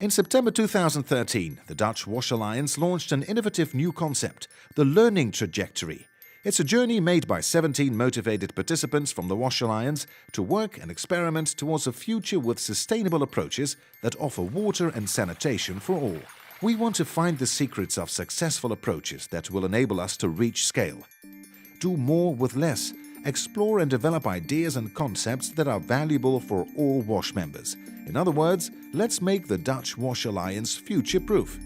In September 2013, the Dutch Wash Alliance launched an innovative new concept, the Learning Trajectory. It's a journey made by 17 motivated participants from the Wash Alliance to work and experiment towards a future with sustainable approaches that offer water and sanitation for all. We want to find the secrets of successful approaches that will enable us to reach scale. Do more with less. Explore and develop ideas and concepts that are valuable for all WASH members. In other words, let's make the Dutch Wash Alliance future-proof.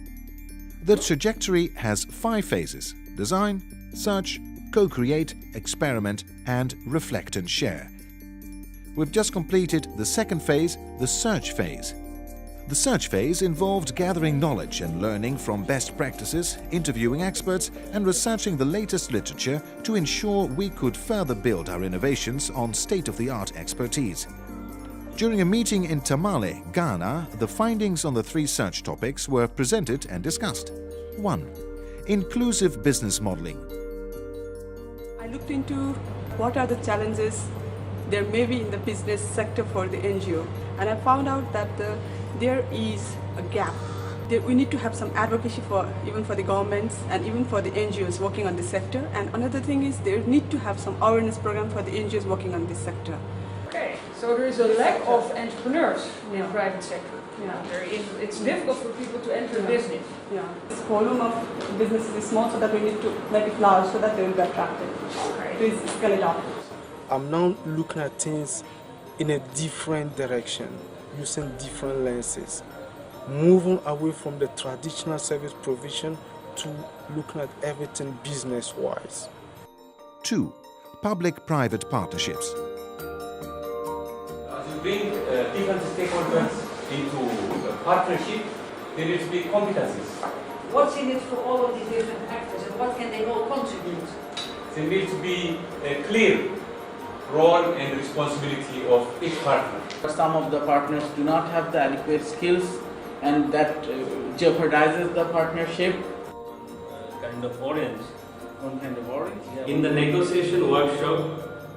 The trajectory has 5 phases: design, search, co-create, experiment, and reflect and share. We've just completed the second phase, the search phase. The search phase involved gathering knowledge and learning from best practices, interviewing experts, and researching the latest literature to ensure we could further build our innovations on state-of-the-art expertise. During a meeting in Tamale, Ghana, the findings on the 3 search topics were presented and discussed. 1. Inclusive business modeling. I looked into what are the challenges there may be in the business sector for the NGO, and I found out that there is a gap. We need to have some advocacy even for the governments and even for the NGOs working on this sector. And another thing is there need to have some awareness program for the NGOs working on this sector. Okay, so there is a lack of entrepreneurs in the private sector. Yeah. It's difficult for people to enter business. Yeah. This volume of business is small, so that we need to make it large so that they will be attracted. Okay. Please scale it up. I'm now looking at things in a different direction, using different lenses, moving away from the traditional service provision to looking at everything business-wise. 2. Public-private partnerships. As you bring different stakeholders into a partnership, there will be competencies. What's in it for all of these different actors and what can they all contribute? There needs to be a clear role and responsibility of each partner. Some of the partners do not have the adequate skills, and that jeopardizes the partnership. Kind of orange. One kind of orange. Yeah. In the negotiation workshop,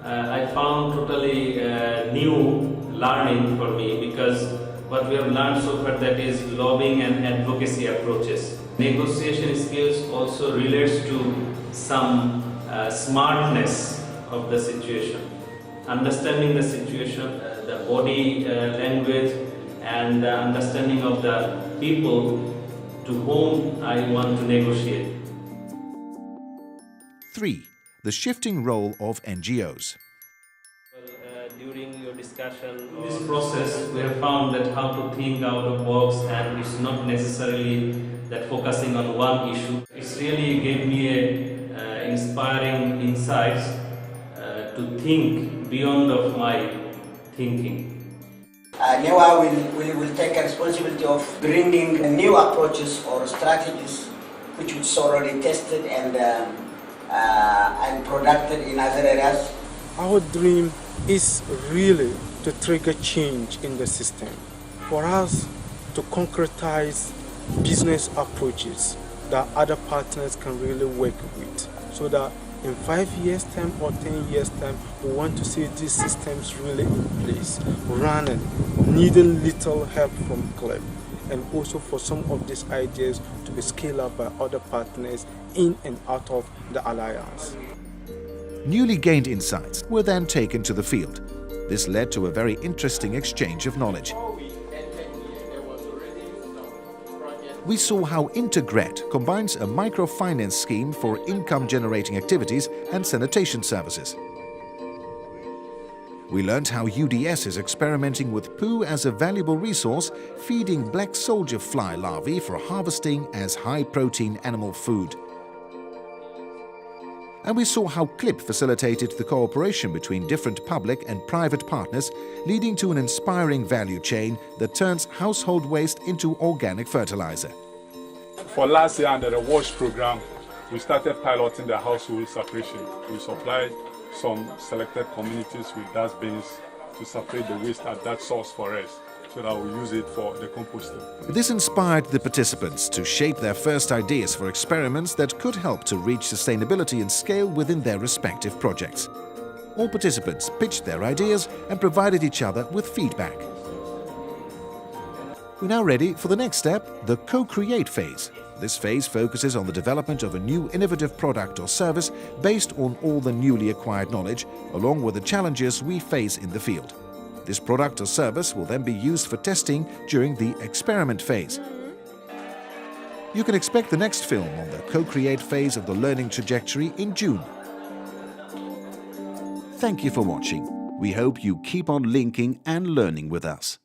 I found totally new learning for me, because what we have learned so far, that is lobbying and advocacy approaches. Negotiation skills also relates to some smartness of the situation, understanding the situation, the body language, and the understanding of the people to whom I want to negotiate. 3. The shifting role of NGOs. During your discussion in this process, we have found that how to think out of box, and it's not necessarily that focusing on one issue. It's really gave me a inspiring insights to think beyond of my thinking. NEWA will take a responsibility of bringing new approaches or strategies which was already tested and produced in other areas. Our dream is really to trigger change in the system, for us to concretize business approaches that other partners can really work with, so that in 5 years' time or 10 years' time, we want to see these systems really in place, running, needing little help from CLEP, and also for some of these ideas to be scaled up by other partners in and out of the alliance. Newly gained insights were then taken to the field. This led to a very interesting exchange of knowledge. We saw how Intergret combines a microfinance scheme for income-generating activities and sanitation services. We learned how UDS is experimenting with poo as a valuable resource, feeding black soldier fly larvae for harvesting as high-protein animal food. And we saw how CLIP facilitated the cooperation between different public and private partners, leading to an inspiring value chain that turns household waste into organic fertilizer. For last year, under the WASH program, we started piloting the household separation. We supplied some selected communities with dustbins to separate the waste at that source for us, so that we use it for the composting. This inspired the participants to shape their first ideas for experiments that could help to reach sustainability and scale within their respective projects. All participants pitched their ideas and provided each other with feedback. We're now ready for the next step, the co-create phase. This phase focuses on the development of a new innovative product or service based on all the newly acquired knowledge, along with the challenges we face in the field. This product or service will then be used for testing during the experiment phase. You can expect the next film on the co-create phase of the learning trajectory in June. Thank you for watching. We hope you keep on linking and learning with us.